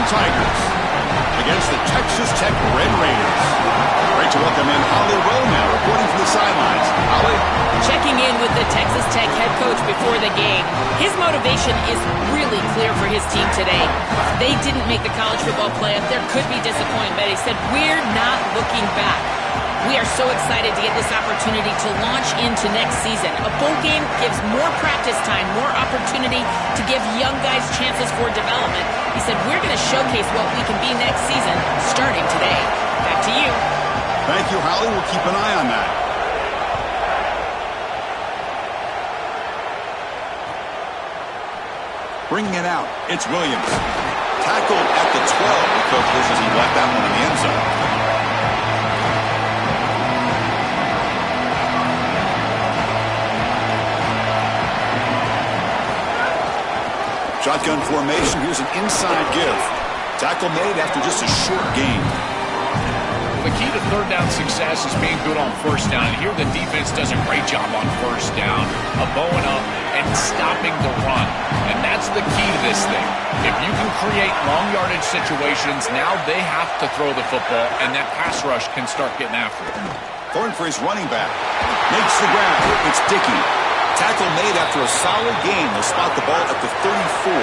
Tigers against the Texas Tech Red Raiders. Great to welcome in Holly Roma, reporting from the sidelines. Holly? Checking in with the Texas Tech head coach before the game. His motivation is really clear for his team today. They didn't make the college football playoff. There could be disappointment, but he said, we're not looking back. We are so excited to get this opportunity to launch into next season. A bowl game gives more practice time, more opportunity to give young guys chances for development. He said, we're going to showcase what we can be next season, starting today. Back to you. Thank you, Holly. We'll keep an eye on that. Bringing it out, it's Williams. Tackled at the 12. The coach wishes he left that one in the end zone. Shotgun formation. Here's an inside give. Tackle made after just a short gain. The key to third down success is being good on first down. And here the defense does a great job on first down of bowing up and stopping the run. And that's the key to this thing. If you can create long yardage situations, now they have to throw the football, and that pass rush can start getting after it. Throwing for his running back. Makes the grab. It's Dickey. Tackle made after a solid gain. They'll spot the ball at the 34.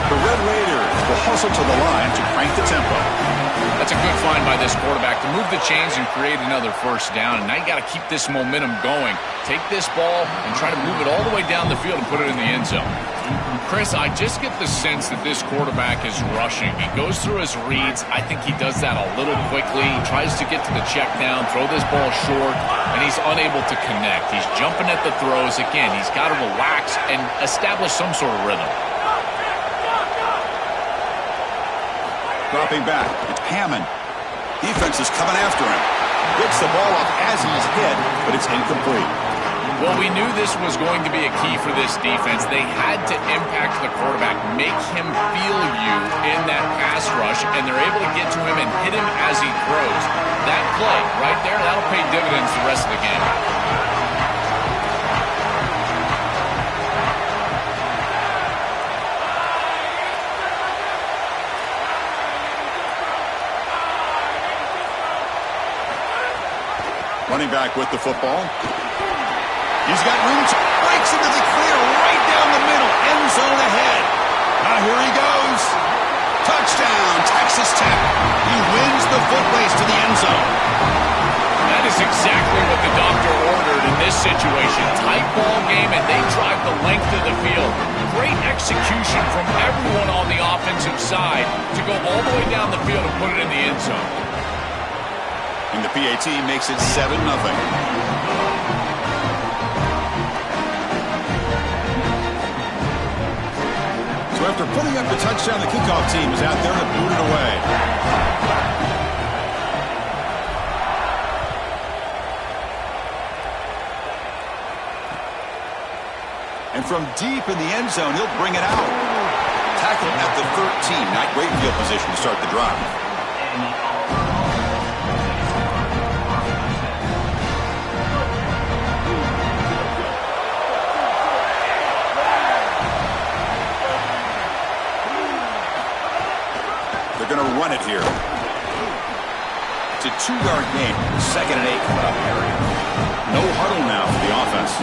The Red Raiders will hustle to the line to crank the tempo. That's a good find by this quarterback to move the chains and create another first down. And now you got to keep this momentum going. Take this ball and try to move it all the way down the field and put it in the end zone. Chris, I just get the sense that this quarterback is rushing. He goes through his reads. I think he does that a little quickly. He tries to get to the check down, throw this ball short, and he's unable to connect. He's jumping at the throws. Again, he's got to relax and establish some sort of rhythm. Dropping back, it's Hammond. Defense is coming after him. Gets the ball off as he's hit, but it's incomplete. Well, we knew this was going to be a key for this defense. They had to impact the quarterback, make him feel you in that pass rush, and they're able to get to him and hit him as he throws. That play right there, that'll pay dividends the rest of the game. Running back with the football. He's got room to breaks into the clear right down the middle. End zone ahead. Now here he goes. Touchdown, Texas Tech. He wins the foot race to the end zone. That is exactly what the doctor ordered in this situation. Tight ball game, and they drive the length of the field. Great execution from everyone on the offensive side to go all the way down the field and put it in the end zone. And the PAT makes it 7-0. So after putting up the touchdown, the kickoff team is out there to boot it away. And from deep in the end zone, he'll bring it out. Tackled at the 13. Not great field position to start the drive. Going to run it here. It's a 2-yard gain. 2nd and 8 coming up area. No huddle now for the offense.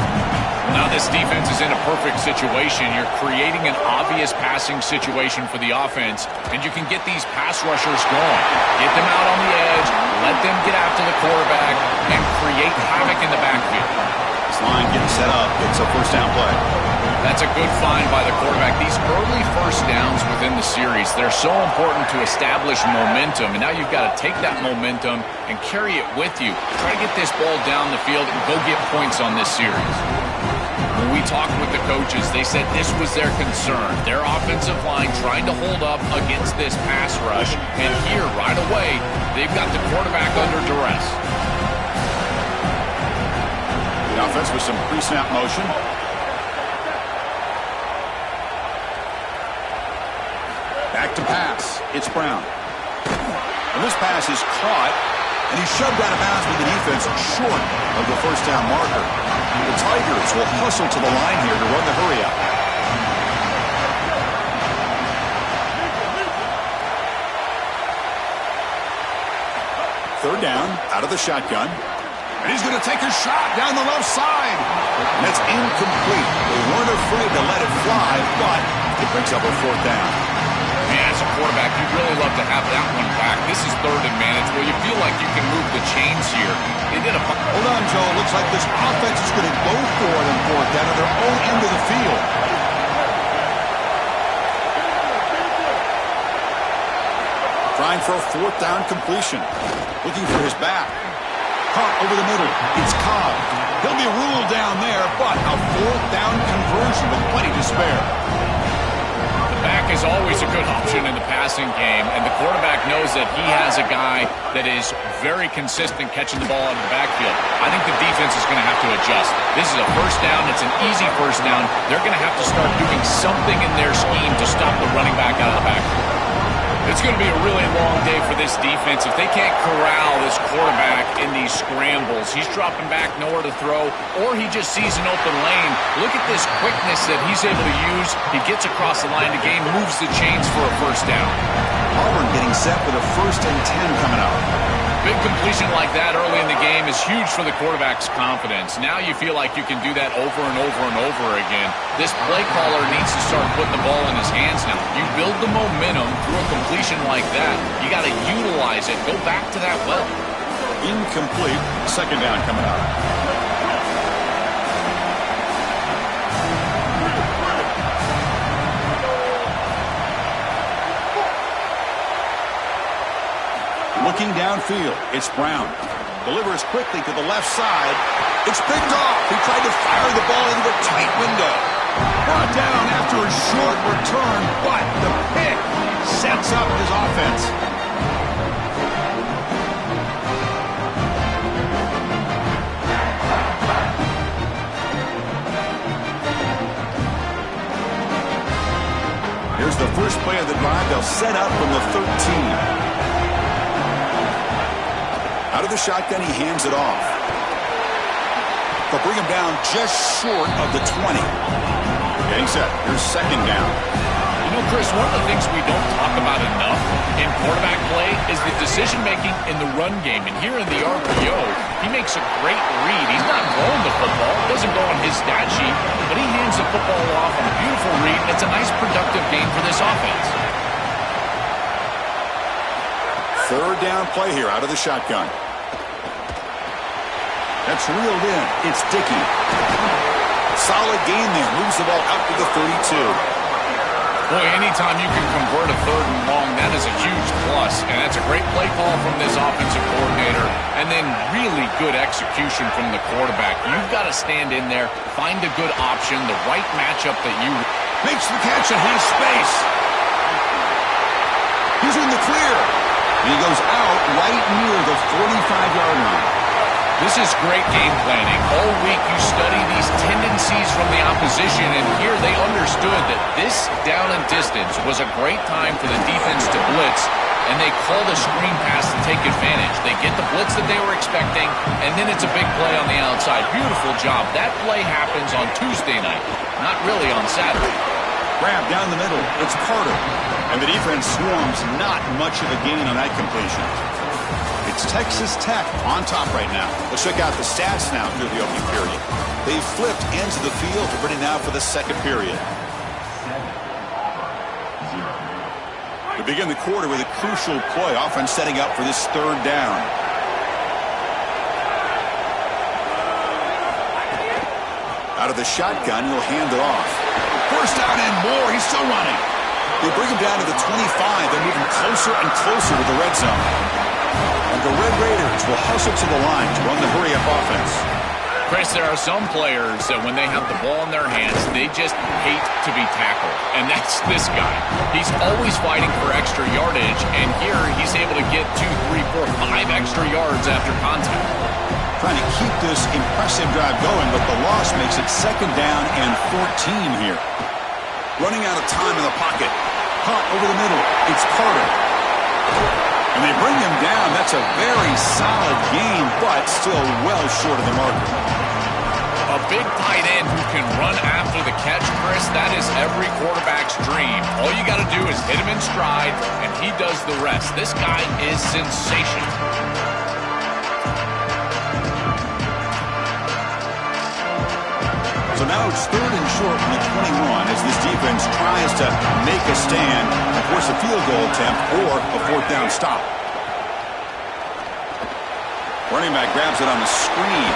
Now this defense is in a perfect situation. You're creating an obvious passing situation for the offense, and you can get these pass rushers going. Get them out on the edge, let them get after the quarterback, and create havoc in the backfield. This line getting set up. It's a first down play. That's a good find by the quarterback. These early first downs within the series, they're so important to establish momentum. And now you've got to take that momentum and carry it with you. Try to get this ball down the field and go get points on this series. When we talked with the coaches, they said this was their concern. Their offensive line trying to hold up against this pass rush. And here, right away, they've got the quarterback under duress. The offense with some pre-snap motion. Back to pass. It's Brown. And this pass is caught, and he's shoved out of bounds with the defense short of the first down marker. The Tigers will hustle to the line here to run the hurry up. third down, out of the shotgun. And he's going to take a shot down the left side. And that's incomplete. They weren't afraid to let it fly, but it brings up a fourth down. Man, as a quarterback, you'd really love to have that one back. This is third and manageable. You feel like you can move the chains here. They did a... Hold on, Joe. Looks like this offense is going to go for it on fourth down at their own end of the field. Trying for a fourth down completion. Looking for his back. Caught over the middle. It's Cobb. He'll be ruled down there, but a fourth down conversion with plenty to spare. The back is always a good option in the passing game, and the quarterback knows that he has a guy that is very consistent catching the ball out of the backfield. I think the defense is going to have to adjust. This is a first down. It's an easy first down. They're going to have to start doing something in their scheme to stop the running back out of the backfield. It's going to be a really long day for this defense. If they can't corral this quarterback in these scrambles, he's dropping back, nowhere to throw, or he just sees an open lane. Look at this quickness that he's able to use. He gets across the line of the game, moves the chains for a first down. Auburn getting set with a 1st and 10 coming up. Big completion like that early in the game is huge for the quarterback's confidence. Now you feel like you can do that over and over and over again. This play caller needs to start putting the ball in his hands now. You build the momentum through a completion like that. You got to utilize it. Go back to that well. Incomplete. 2nd down coming up. Looking downfield, it's Brown. Delivers quickly to the left side. It's picked off. He tried to fire the ball into a tight window. Brought down after a short return, but the pick sets up his offense. Here's the first play of the drive. They'll set up from the 13. Out of the shotgun, he hands it off. They'll bring him down just short of the 20. Getting set. Here's 2nd down. You know, Chris, one of the things we don't talk about enough in quarterback play is the decision-making in the run game. And here in the RPO, he makes a great read. He's not throwing the football. It doesn't go on his stat sheet, but he hands the football off on a beautiful read. It's a nice, productive game for this offense. 3rd down play here out of the shotgun. That's reeled in. It's Dickey. Solid gain there. Moves the ball out to the 32. Boy, anytime you can convert a 3rd and long, that is a huge plus. And that's a great play call from this offensive coordinator. And then really good execution from the quarterback. You've got to stand in there, find a good option, the right matchup that you... Makes the catch and has space. He's in the clear. And he goes out right near the 45-yard line. This is great game planning. All week you study these tendencies from the opposition, and here they understood that this down and distance was a great time for the defense to blitz, and they called a screen pass to take advantage. They get the blitz that they were expecting, and then it's a big play on the outside. Beautiful job. That play happens on Tuesday night, not really on Saturday. Grab down the middle. It's Carter. And the defense swarms. Not much of a gain on that completion. It's Texas Tech on top right now. Let's check out the stats now through the opening period. They've flipped ends of the field. They're ready now for the 2nd period. We begin the quarter with a crucial play. Offense setting up for this 3rd down. Out of the shotgun, he'll hand it off. 1st down and more. He's still running. They bring him down to the 25. They're moving closer and closer to the red zone. And the Red Raiders will hustle to the line to run the hurry-up offense. Chris, there are some players that when they have the ball in their hands, they just hate to be tackled. And that's this guy. He's always fighting for extra yardage, and here he's able to get 2, 3, 4, 5 extra yards after contact. Trying to keep this impressive drive going, but the loss makes it 2nd down and 14 here. Running out of time in the pocket. Caught over the middle. It's Carter. And they bring him down. That's a very solid game, but still well short of the marker. A big tight end who can run after the catch, Chris, that is every quarterback's dream. All you got to do is hit him in stride, and he does the rest. This guy is sensational. So now it's 3rd and short from the 21 as this defense tries to make a stand and force a field goal attempt or a 4th down stop. Running back grabs it on the screen.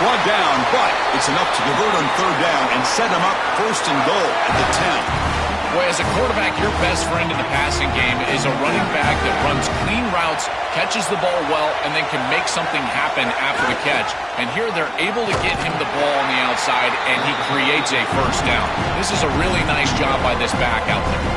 Brought down, but it's enough to convert on 3rd down and set him up 1st and goal at the 10. Boy, as a quarterback, your best friend in the passing game is a running back that runs clean routes, catches the ball well, and then can make something happen after the catch. And here they're able to get him the ball on the outside, and he creates a 1st down. This is a really nice job by this back out there.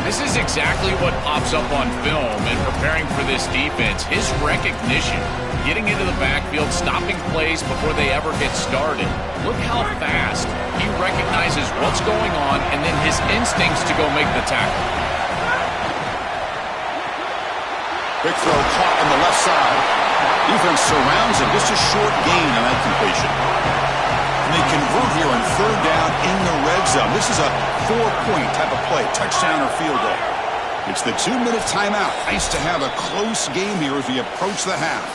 This is exactly what pops up on film in preparing for this defense. His recognition, getting into the backfield, stopping plays before they ever get started. Look how fast he recognizes what's going on and then his instincts to go make the tackle. Quick throw caught on the left side. Defense surrounds him. Just a short gain on that completion. And they convert here on 3rd down in the red zone. This is a 4-point type of play, touchdown or field goal. It's the 2-minute timeout. Nice to have a close game here as we approach the half.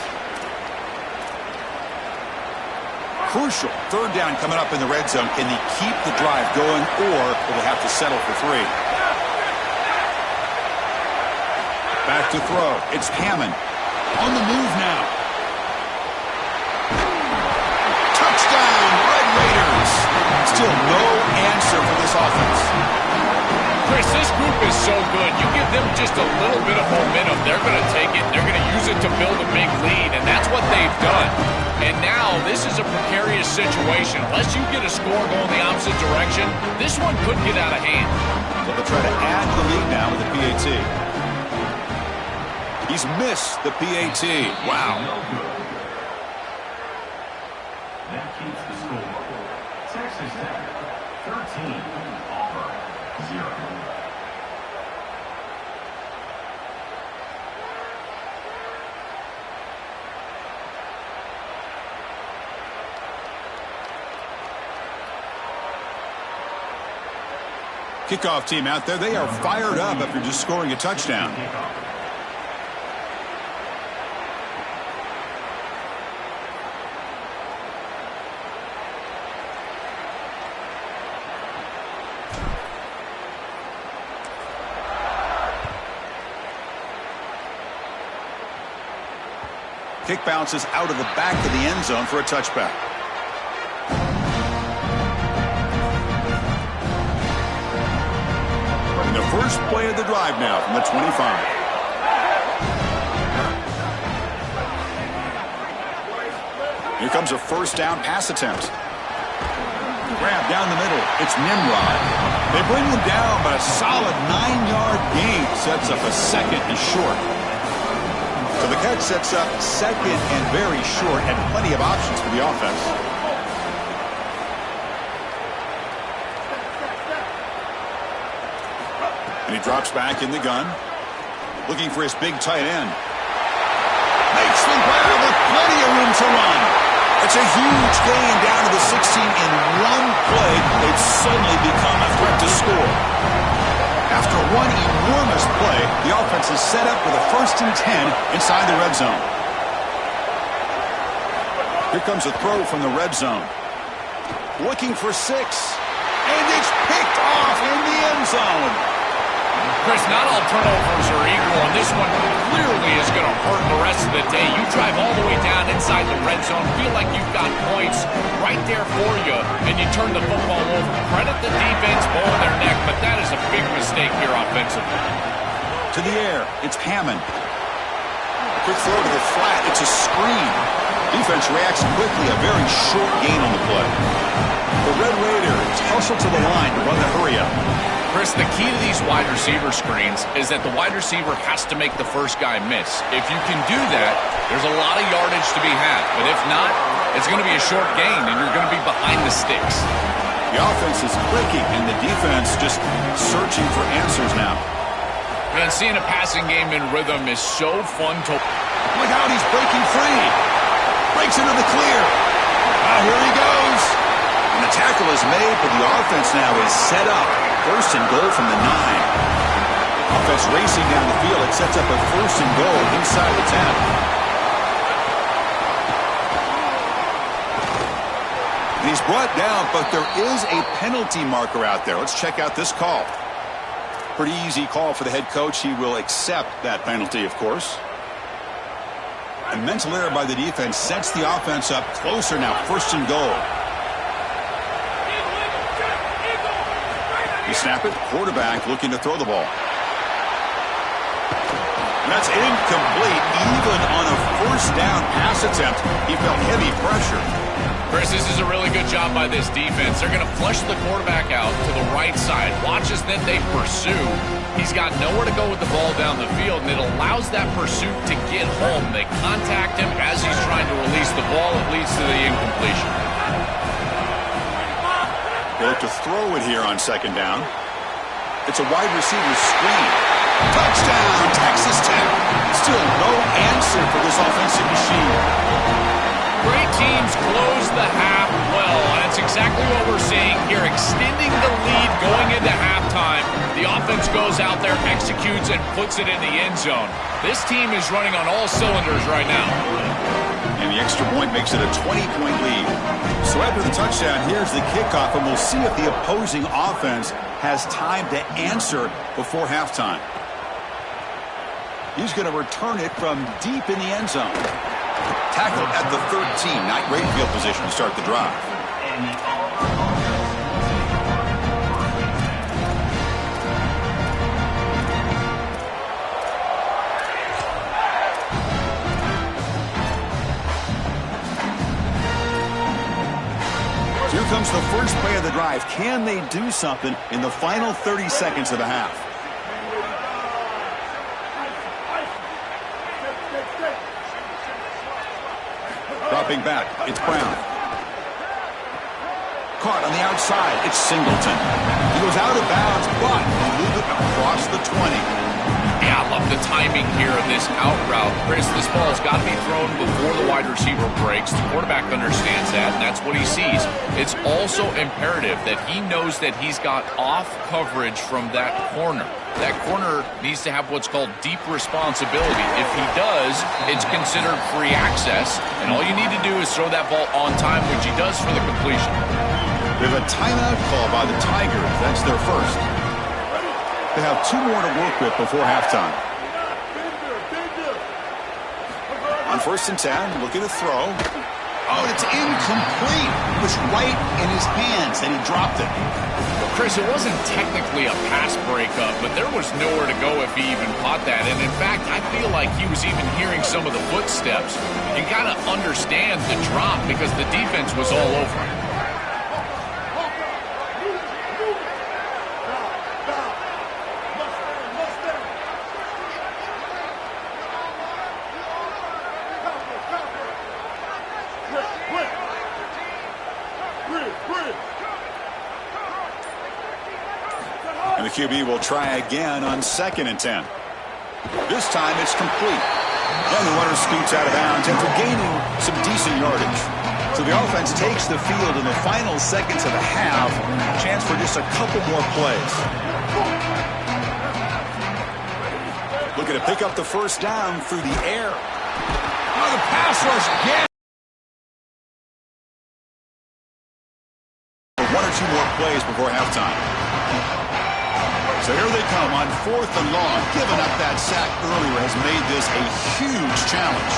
Crucial 3rd down coming up in the red zone. Can they keep the drive going, or will they have to settle for 3? Back to throw. It's Hammond. On the move now. Touchdown, Red Raiders. Still no answer for this offense. Chris, this group is so good. You give them just a little bit of momentum, they're going to take it, and they're going to use it to build a big lead, and that's what they've done. And now this is a precarious situation. Unless you get a score going the opposite direction, this one could get out of hand. So they'll try to add to the lead now with the PAT. He's missed the PAT. Wow. That keeps the score. Texas Tech 13, Auburn 0. Kickoff team out there. They are fired up after just scoring a touchdown. Kick bounces out of the back of the end zone for a touchback. And the first play of the drive now from the 25. Here comes a 1st down pass attempt. Grab down the middle. It's Nimrod. They bring him down, but a solid 9-yard gain sets up a 2nd and short. So the catch sets up 2nd and very short, and plenty of options for the offense. And he drops back in the gun, looking for his big tight end. Makes the grab with plenty of room to run. It's a huge gain down to the 16 in one play. They've suddenly become a threat to score. After one enormous play, the offense is set up with a 1st and 10 inside the red zone. Here comes a throw from the red zone. Looking for 6. And it's picked off in the end zone. Chris, not all turnovers are equal, and this one clearly is going to hurt the rest of the day. You drive all the way down inside the red zone, feel like you've got points right there for you, and you turn the football over. Credit the defense, ball in their neck, but that is a big mistake here offensively. To the air, it's Hammond. A quick throw to the flat, it's a screen. Defense reacts quickly, a very short gain on the play. The Red Raiders hustle to the line to run the hurry-up. Chris, the key to these wide receiver screens is that the wide receiver has to make the first guy miss. If you can do that, there's a lot of yardage to be had. But if not, it's going to be a short gain, and you're going to be behind the sticks. The offense is clicking, and the defense just searching for answers now. Man, seeing a passing game in rhythm is so fun to... Look out, he's breaking free. Breaks into the clear. Here he goes. And the tackle is made, but the offense now is set up. 1st and goal from the 9. Offense racing down the field. It sets up a 1st and goal inside the 10. And he's brought down, but there is a penalty marker out there. Let's check out this call. Pretty easy call for the head coach. He will accept that penalty, of course. A mental error by the defense sets the offense up closer now. First and goal. You snap it. Quarterback looking to throw the ball. That's incomplete. Even on a first down pass attempt, he felt heavy pressure. Chris, this is a really good job by this defense. They're going to flush the quarterback out to the right side. Watch as then they pursue. He's got nowhere to go with the ball down the field, and it allows that pursuit to get home. They contact him as he's trying to release the ball. It leads to the incompletion. They look to throw it here on second down. It's a wide receiver screen. Touchdown, Texas Tech. Still no answer for this offensive machine. Great teams close the half well, and it's exactly what we're seeing here, extending the lead going into halftime. The offense goes out there, executes, and puts it in the end zone. This team is running on all cylinders right now. And the extra point makes it a 20-point lead. So after the touchdown, here's the kickoff, and we'll see if the opposing offense has time to answer before halftime. He's going to return it from deep in the end zone. Tackled at the 13. Not great field position to start the drive. Here comes the first play of the drive. Can they do something in the final 30 seconds of the half? Dropping back, it's Brown. Caught on the outside, it's Singleton. He goes out of bounds, but they move it across the 20. Yeah, I love the timing here of this out route. Chris, this ball's got to be thrown before the wide receiver breaks. The quarterback understands that, and that's what he sees. It's also imperative that he knows that he's got off coverage from that corner. That corner needs to have what's called deep responsibility. If he does, it's considered free access, and all you need to do is throw that ball on time, which he does for the completion. We have a timeout call by the Tigers. That's their first. They have 2 more to work with before halftime. On first and 10, looking to throw. Oh, it's incomplete. It was right in his hands, and he dropped it. Well, Chris, it wasn't technically a pass breakup, but there was nowhere to go if he even caught that. And, in fact, I feel like he was even hearing some of the footsteps. You got to understand the drop because the defense was all over him. And the QB will try again on second and 10. This time it's complete. Then the runner scoots out of bounds after gaining some decent yardage. So the offense takes the field in the final seconds of the half. Chance for just a couple more plays. Looking to pick up the first down through the air. Oh, the pass rush again. 1 or 2 more plays before halftime. So here they come on 4th and long. Giving up that sack earlier has made this a huge challenge.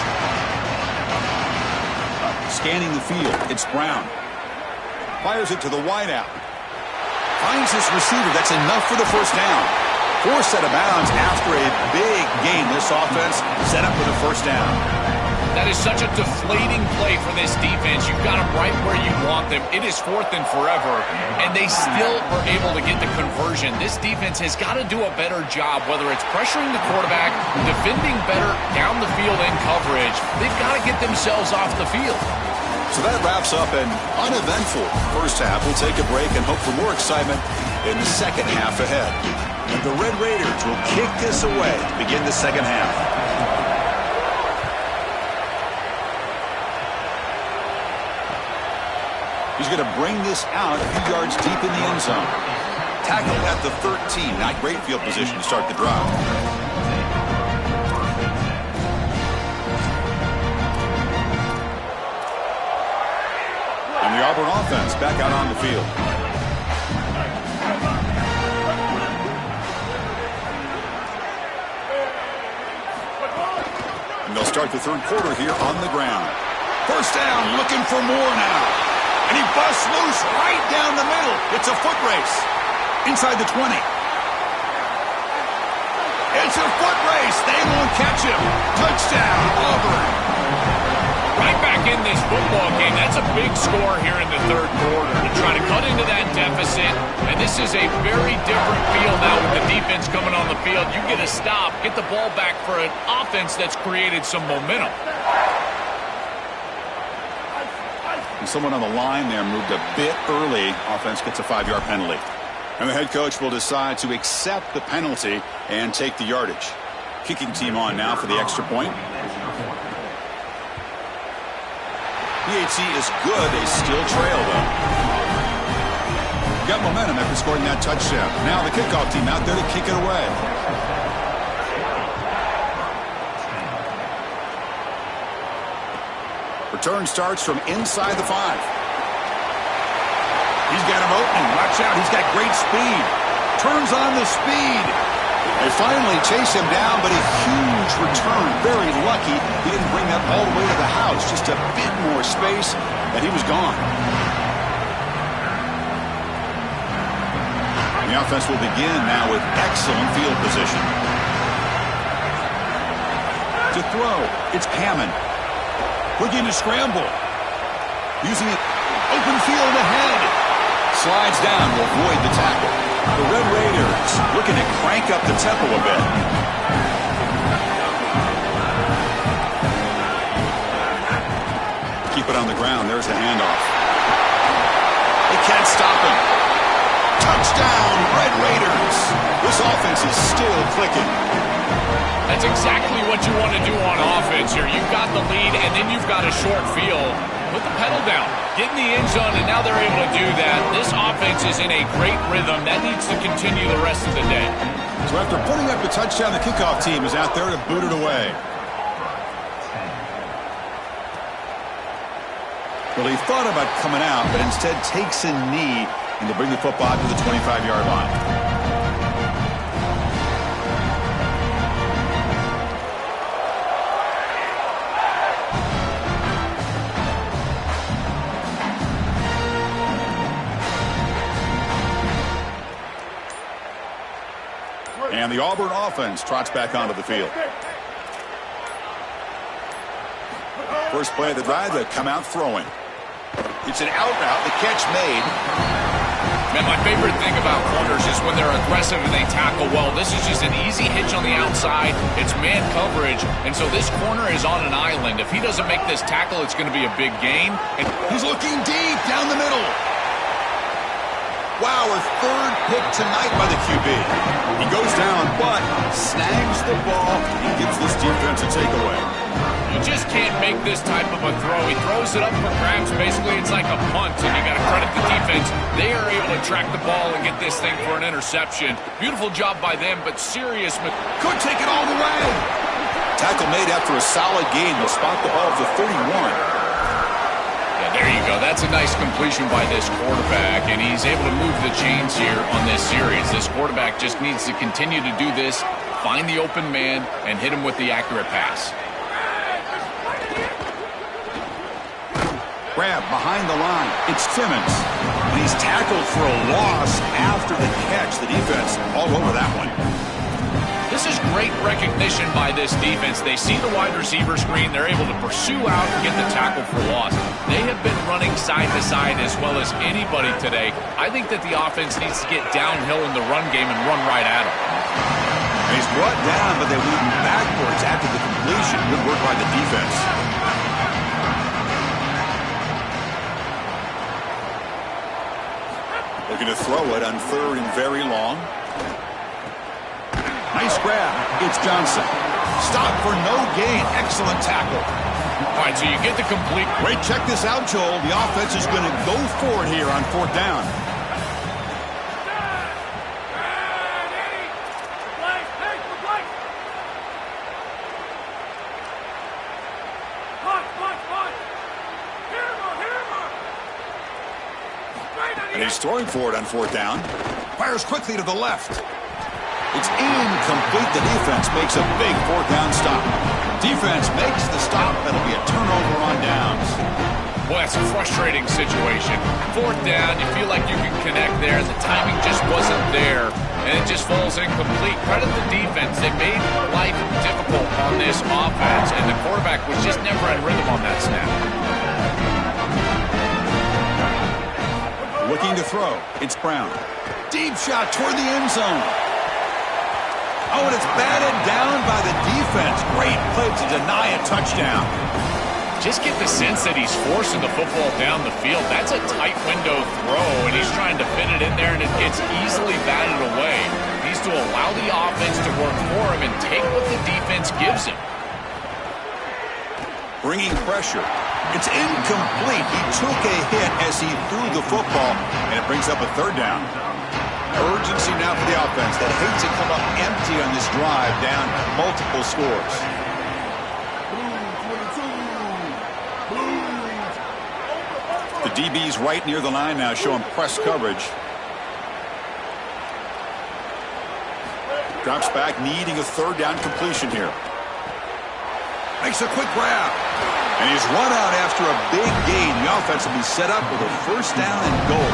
Scanning the field, it's Brown. Fires it to the wideout. Finds his receiver. That's enough for the first down. Forced out of bounds after a big gain. This offense set up with a first down. That is such a deflating play for this defense. You've got them right where you want them. It is 4th and forever, and they still are able to get the conversion. This defense has got to do a better job, whether it's pressuring the quarterback, defending better down the field in coverage. They've got to get themselves off the field. So that wraps up an uneventful first half. We'll take a break and hope for more excitement in the second half ahead. And the Red Raiders will kick this away to begin the second half. He's going to bring this out a few yards deep in the end zone. Tackled at the 13. Not great field position to start the drive. And the Auburn offense back out on the field. And they'll start the third quarter here on the ground. First down, looking for more now. And he busts loose right down the middle. It's a foot race. Inside the 20. It's a foot race. They won't catch him. Touchdown, Auburn. Right back in this football game. That's a big score here in the third quarter to try to cut into that deficit. And this is a very different feel now with the defense coming on the field. You get a stop, get the ball back for an offense that's created some momentum. And someone on the line there moved a bit early. Offense gets a 5-yard penalty. And the head coach will decide to accept the penalty and take the yardage. Kicking team on now for the extra point. PHC is good. They still trail, though. Got momentum after scoring that touchdown. Now the kickoff team out there to kick it away. Return starts from inside the 5. He's got him open. Watch out. He's got great speed. Turns on the speed. They finally chase him down, but a huge return. Very lucky he didn't bring that all the way to the house. Just a bit more space, and he was gone. And the offense will begin now with excellent field position. To throw, it's Hammond. Looking to scramble. Using it. Open field ahead. Slides down to avoid the tackle. The Red Raiders looking to crank up the tempo a bit. Keep it on the ground. There's the handoff. They can't stop him. Touchdown, Red Raiders. This offense is still clicking. That's exactly what you want to do on offense here. You've got the lead, and then you've got a short field. Put the pedal down. Get in the end zone, and now they're able to do that. This offense is in a great rhythm. That needs to continue the rest of the day. So after putting up the touchdown, the kickoff team is out there to boot it away. Well, he thought about coming out, but instead takes a knee and to bring the football to the 25-yard line. And the Auburn offense trots back onto the field. First play of the drive, they come out throwing. It's an out route, the catch made. Man, my favorite thing about corners is when they're aggressive and they tackle well. This is just an easy hitch on the outside. It's man coverage, and so this corner is on an island. If he doesn't make this tackle, it's going to be a big gain. And he's looking deep down the middle. Wow, a third pick tonight by the QB. He goes down, but snags the ball and gives this defense a takeaway. You just can't make this type of a throw. He throws it up for grabs. Basically, it's like a punt, and you got to credit the defense. They are able to track the ball and get this thing for an interception. Beautiful job by them, but serious. Could take it all the way. Tackle made after a solid gain. They'll spot the ball at the 31. There you go. That's a nice completion by this quarterback, and he's able to move the chains here on this series. This quarterback just needs to continue to do this, find the open man, and hit him with the accurate pass. Grab behind the line. It's Simmons. And he's tackled for a loss after the catch. The defense all over that one. This is great recognition by this defense. They see the wide receiver screen. They're able to pursue out and get the tackle for loss. They have been running side to side as well as anybody today. I think that the offense needs to get downhill in the run game and run right at him. He's brought down, but they went backwards after the completion. Good work by the defense. Looking to throw it on third and very long. Nice grab. It's Johnson. Stop for no gain. Excellent tackle. All right, so you get the complete. Great. Check this out, Joel. The offense is going to go for it here on fourth down. And he's throwing for it on 4th down. Fires quickly to the left. It's incomplete. The defense makes a big 4th down stop. Defense makes the stop. That'll be a turnover on downs. Well, that's a frustrating situation. 4th down, you feel like you can connect there. The timing just wasn't there, and it just falls incomplete. Credit the defense. They made life difficult on this offense, and the quarterback was just never in rhythm on that snap. Looking to throw. It's Brown. Deep shot toward the end zone. Oh, and it's batted down by the defense. Great play to deny a touchdown. Just get the sense that he's forcing the football down the field. That's a tight window throw, and he's trying to fit it in there, and it gets easily batted away. He needs to allow the offense to work for him and take what the defense gives him. Bringing pressure. It's incomplete. He took a hit as he threw the football, and it brings up a 3rd down. Urgency now for the offense that hates to come up empty on this drive, down multiple scores. The DB's right near the line now, showing press coverage. Drops back, needing a 3rd down completion here. Makes a quick grab. And he's run out after a big gain. The offense will be set up with a 1st down and goal.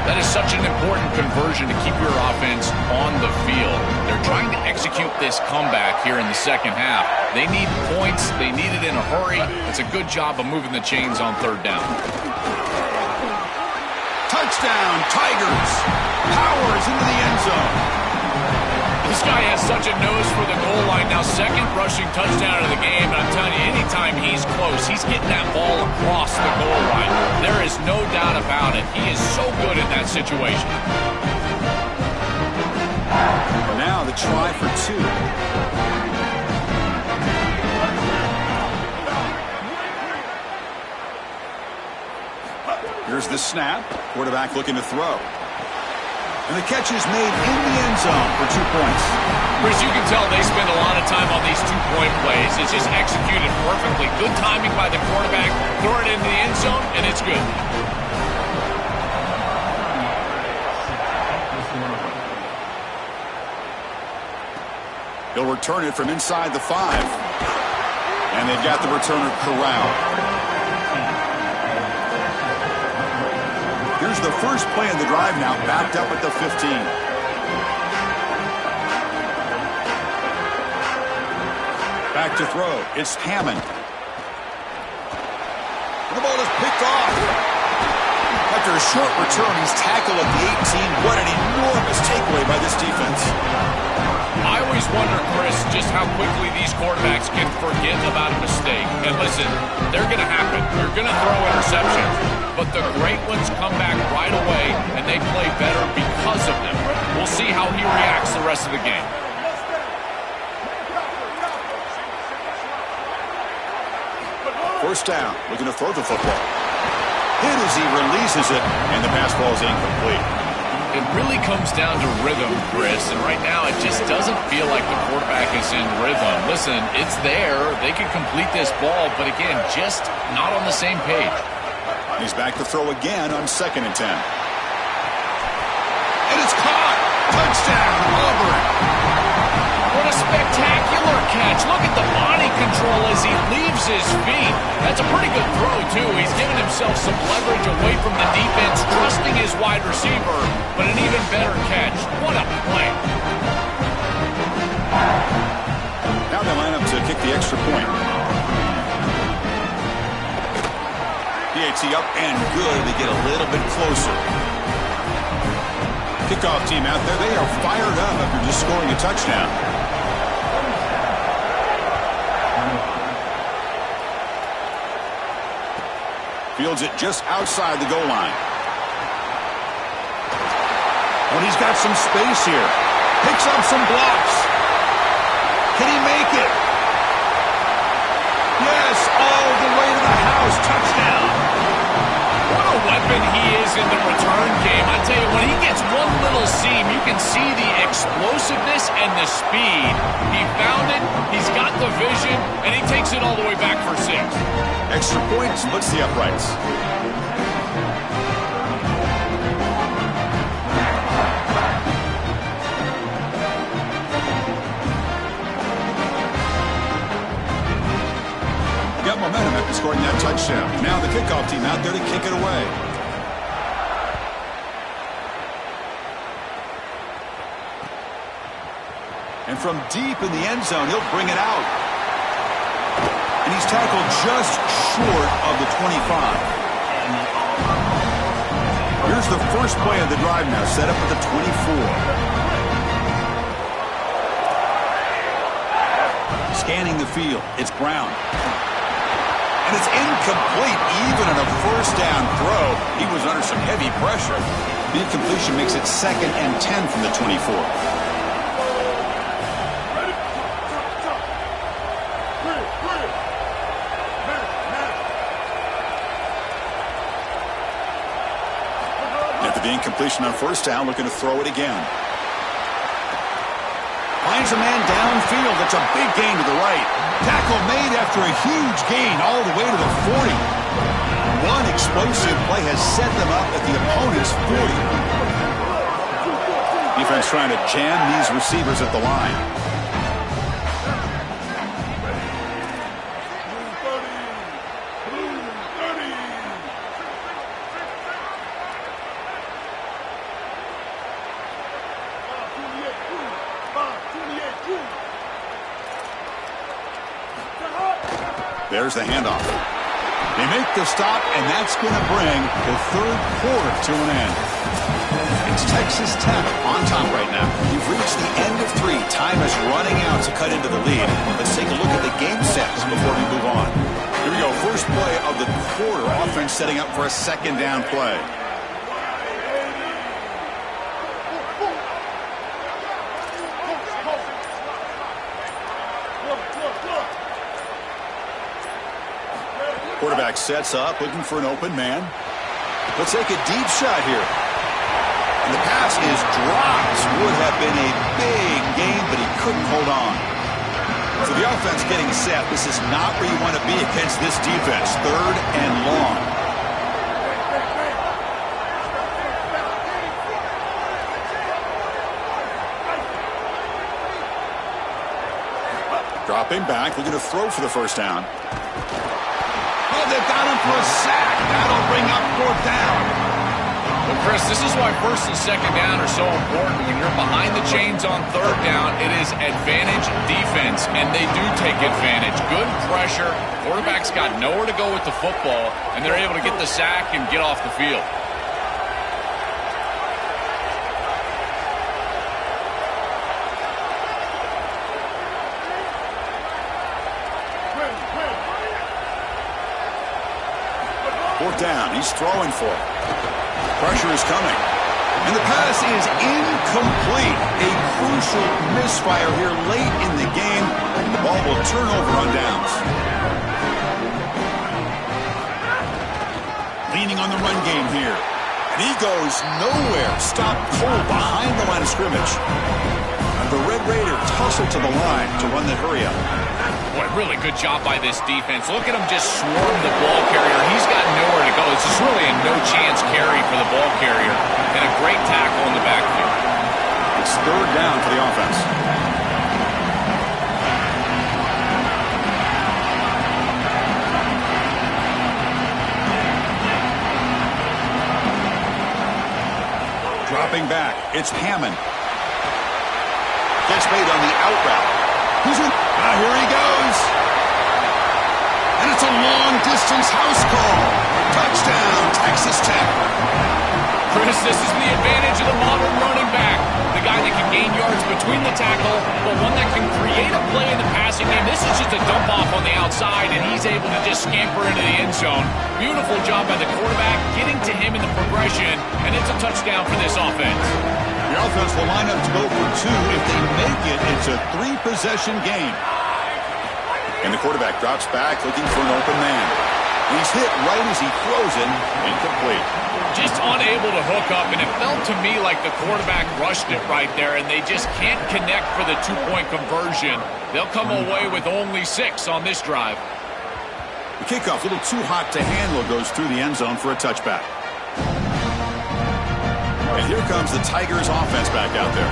That is such an important conversion to keep your offense on the field. They're trying to execute this comeback here in the 2nd half. They need points. They need it in a hurry. It's a good job of moving the chains on 3rd down. Touchdown, Tigers. Powers into the end zone. This guy has such a nose for the goal line now. 2nd rushing touchdown of the game. And I'm telling you, anytime he's close, he's getting that ball across the goal line. There is no doubt about it. He is so good in that situation. Now the try for 2. Here's the snap. Quarterback looking to throw. And the catch is made in the end zone for 2 points. Chris, you can tell they spend a lot of time on these 2-point plays. It's just executed perfectly. Good timing by the quarterback. Throw it into the end zone, and it's good. He'll return it from inside the 5. And they've got the returner corralled. Here's the first play of the drive now, backed up at the 15. Back to throw. It's Hammond. The ball is picked off. After a short return, he's tackled at the 18. What an enormous takeaway by this defense. I always wonder, Chris, just how quickly these quarterbacks can forget about a mistake. And listen, they're going to happen. You're going to throw interceptions. But the great ones come back right away, and they play better because of them. We'll see how he reacts the rest of the game. First down, looking to throw the football. Hit as he releases it, and the pass ball is incomplete. It really comes down to rhythm, Chris, and right now it just doesn't feel like the quarterback is in rhythm. Listen, it's there. They can complete this ball, but again, just not on the same page. He's back to throw again on 2nd and 10. And it's caught! Touchdown, Auburn! What a spectacular catch. Look at the body control as he leaves his feet. That's a pretty good throw, too. He's given himself some leverage away from the defense, trusting his wide receiver, but an even better catch. What a play. Now they line up to kick the extra point. PAT up and good. They get a little bit closer. Kickoff team out there. They are fired up after just scoring a touchdown. Fields it just outside the goal line. Well, he's got some space here. Picks up some blocks. Can he make it? Yes, all the way to the house. Touchdown. What a weapon he is in the return game. I tell you, when he gets one little seam, you can see the explosiveness and the speed. He found it, he's got the vision, and he takes it all the way back for 6. Extra point splits the uprights. kickoff team out there to kick it away. And from deep in the end zone, he'll bring it out. And he's tackled just short of the 25. Here's the first play of the drive now, set up at the 24. Scanning the field, it's Brown. And it's incomplete, even on a first down throw. He was under some heavy pressure. The incompletion makes it 2nd and 10 from the 24. After the incompletion on first down, looking to throw it again. Finds a man downfield. That's a big gain to the right. Tackle made after a huge gain all the way to the 40. One explosive play has set them up at the opponent's 40. Defense trying to jam these receivers at the line. There's the handoff. They make the stop, and that's going to bring the third quarter to an end. It's Texas Tech on top right now. You've reached the end of 3. Time is running out to cut into the lead. Let's take a look at the game sets before we move on. Here we go. First play of the quarter. Offense setting up for a second down play. Quarterback sets up, looking for an open man. Let's take a deep shot here. And the pass is dropped. Would have been a big gain, but he couldn't hold on. So the offense getting set. This is not where you want to be against this defense. 3rd and long. Dropping back, looking to throw for the first down. Oh, they've got him for a sack. That'll bring up 4th down. Well, Chris, this is why 1st and 2nd down are so important. When you're behind the chains on 3rd down, it is advantage defense, and they do take advantage. Good pressure. Quarterback's got nowhere to go with the football, and they're able to get the sack and get off the field. Down. He's throwing for it. Pressure is coming. And the pass is incomplete. A crucial misfire here late in the game. The ball will turn over on downs. Leaning on the run game here. And he goes nowhere. Stopped cold behind the line of scrimmage. And the Red Raiders tussle to the line to run the hurry up. Boy, really good job by this defense. Look at him just swarm the ball carrier. He's got nowhere to go. It's just really a no-chance carry for the ball carrier. And a great tackle in the backfield. It's 3rd down for the offense. Dropping back. It's Hammond. Gets made on the out route. Here he goes. And it's a long-distance house call. Touchdown, Texas Tech. Chris, this is the advantage of the modern running back. The guy that can gain yards between the tackle, but one that can create a play in the passing game. This is just a dump off on the outside, and he's able to just scamper into the end zone. Beautiful job by the quarterback, getting to him in the progression, and it's a touchdown for this offense. The offense will line up to go for 2. If they make it, it's a 3-possession game. And the quarterback drops back, looking for an open man. He's hit right as he throws it. Incomplete. Just unable to hook up, and it felt to me like the quarterback rushed it right there, and they just can't connect for the 2-point conversion. They'll come away with only 6 on this drive. The kickoff, a little too hot to handle, goes through the end zone for a touchback. And here comes the Tigers offense back out there.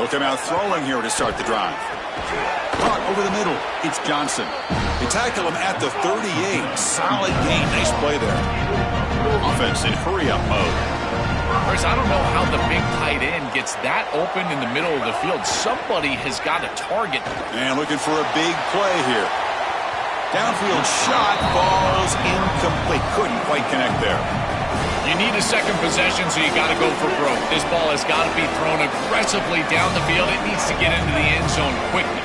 They'll come out throwing here to start the drive. Caught over the middle. It's Johnson. They tackle him at the 38. Solid gain. Nice play there. Offense in hurry-up mode. Chris, I don't know how the big tight end gets that open in the middle of the field. Somebody has got a target. And looking for a big play here. Downfield shot falls incomplete. Couldn't quite connect there. You need a second possession, so you got to go for broke. This ball has got to be thrown aggressively down the field. It needs to get into the end zone quickly.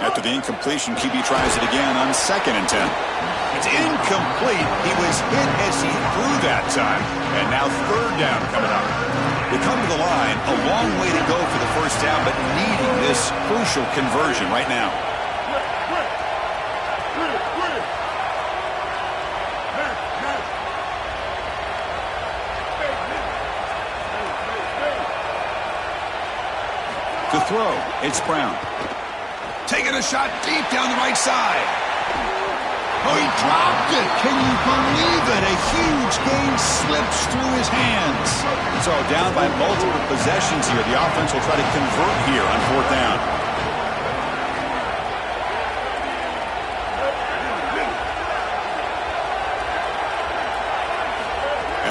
After the incompletion, QB tries it again on 2nd and 10. It's incomplete. He was hit as he threw that time. And now 3rd down coming up. They come to the line, a long way to go for the first down, but needing this crucial conversion right now. To throw, it's Brown. Taking a shot deep down the right side. Oh, he dropped it. Can you believe it? A huge gain slips through his hands. So down by multiple possessions here. The offense will try to convert here on 4th down.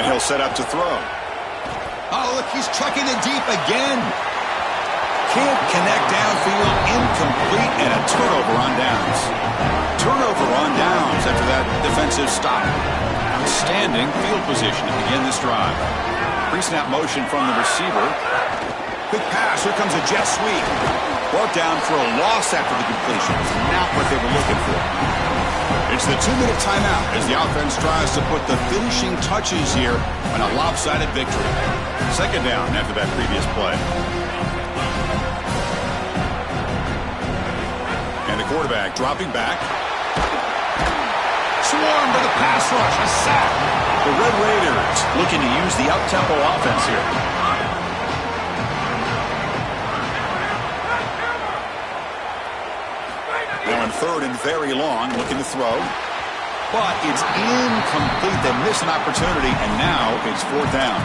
And he'll set up to throw. Oh, look, he's trucking it deep again. Can't connect downfield, incomplete, and a turnover on downs. Turnover on downs after that defensive stop. Outstanding field position to begin this drive. Pre-snap motion from the receiver. Quick pass, here comes a jet sweep. Brought down for a loss after the completion. Not what they were looking for. It's the 2-minute timeout as the offense tries to put the finishing touches here on a lopsided victory. 2nd down after that previous play. And the quarterback dropping back. Swarmed by the pass rush. A sack. The Red Raiders looking to use the up-tempo offense here. Now in 3rd and very long, looking to throw. But it's incomplete. They miss an opportunity, and now it's 4th down.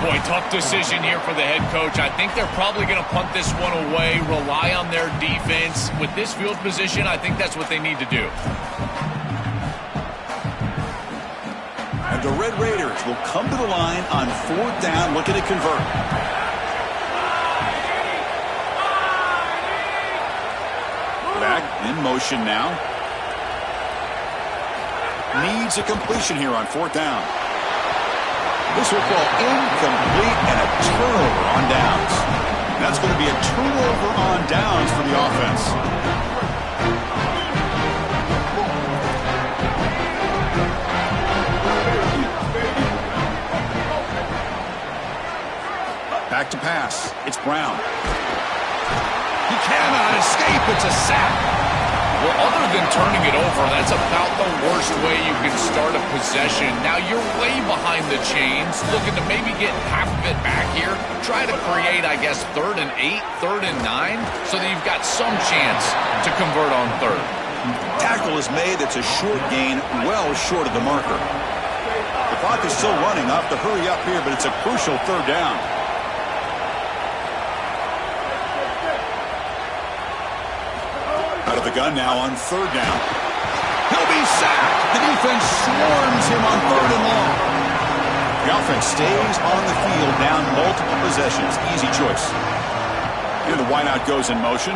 Boy, tough decision here for the head coach. I think they're probably going to punt this one away, rely on their defense. With this field position, I think that's what they need to do. And the Red Raiders will come to the line on 4th down, looking to convert. Back in motion now. Needs a completion here on 4th down. This will fall incomplete and a turnover on downs. That's going to be a turnover on downs for the offense. Back to pass. It's Brown. He cannot escape. It's a sack. Well, other than turning it over, that's about the worst way you can start a possession. Now you're way behind the chains, looking to maybe get half of it back here. Try to create, I guess, 3rd and 8, 3rd and 9, so that you've got some chance to convert on 3rd. Tackle is made. That's a short gain, well short of the marker. The clock is still running. Off to hurry up here, but it's a crucial 3rd down. Out of the gun now on 3rd down. He'll be sacked. The defense swarms him on 3rd and long. The offense stays on the field down multiple possessions. Easy choice. And the wideout goes in motion.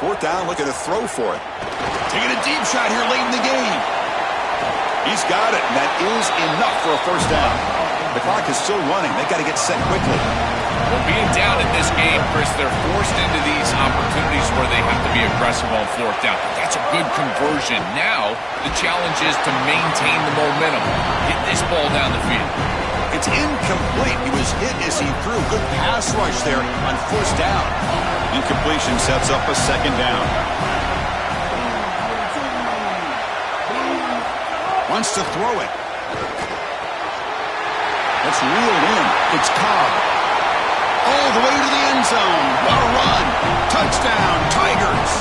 Fourth down, looking to throw for it. Taking a deep shot here late in the game. He's got it, and that is enough for a first down. The clock is still running. They've got to get set quickly. Well, being down in this game, Chris, they're forced into these opportunities where they have to be aggressive on 4th down. That's a good conversion. Now, the challenge is to maintain the momentum. Get this ball down the field. It's incomplete. He was hit as he threw. Good pass rush there on 1st down. Incompletion sets up a 2nd down. Wants to throw it. It's reeled in. It's Cobb. All the way to the end zone. What a run. Touchdown, Tigers.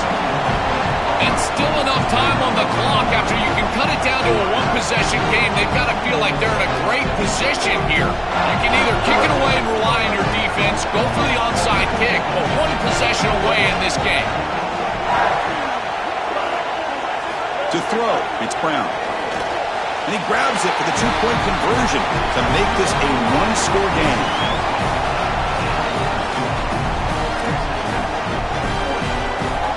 And still enough time on the clock after you can cut it down to a one-possession game. They've got to feel like they're in a great position here. You can either kick it away and rely on your defense, go for the onside kick, but one possession away in this game. To throw, it's Brown. And he grabs it for the two-point conversion to make this a one-score game.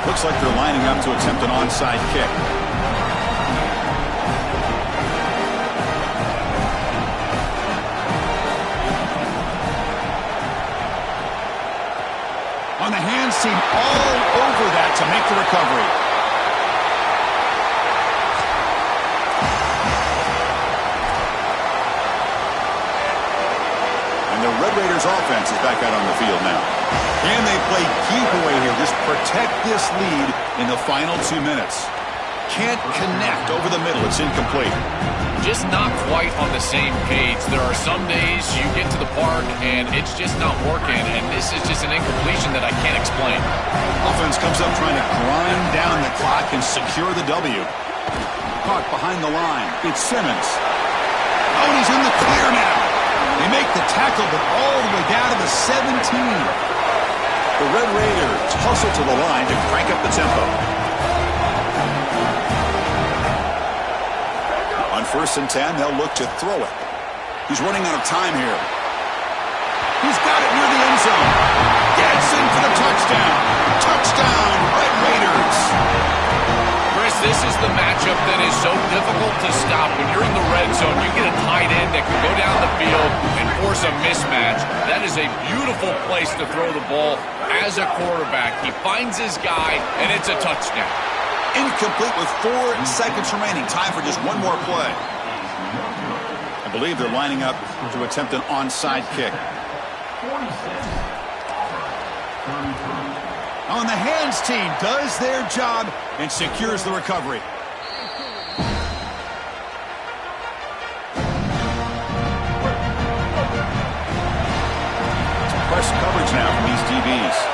Looks like they're lining up to attempt an onside kick. On the hands team, all over that to make the recovery. And the Red Raiders offense is back out on the field now. Can they play keep away here? Just protect this lead in the final 2 minutes. Can't connect over the middle. It's incomplete. Just not quite on the same page. There are some days you get to the park and it's just not working, and this is just an incompletion that I can't explain. Offense comes up trying to grind down the clock and secure the W. Caught behind the line. It's Simmons. Oh, and he's in the clear now. They make the tackle, but all the way down to the 17. The Red Raiders hustle to the line to crank up the tempo. On 1st and 10, they'll look to throw it. He's running out of time here. He's got it near the end zone. Gets in for the touchdown. Touchdown, Red Raiders. Chris, this is the matchup that is so difficult to stop. When you're in the red zone, you get a tight end that can go down the field and force a mismatch. That is a beautiful place to throw the ball as a quarterback. He finds his guy, and it's a touchdown. Incomplete with 4 seconds remaining. Time for just one more play. I believe they're lining up to attempt an onside kick. On the hands team does their job and secures the recovery. It's press coverage now from these DBs.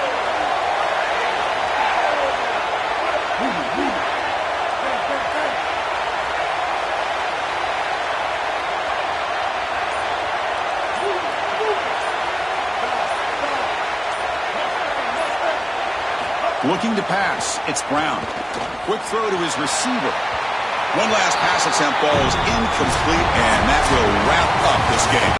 Looking to pass, it's Brown. Quick throw to his receiver. One last pass attempt, ball is incomplete, and that will wrap up this game.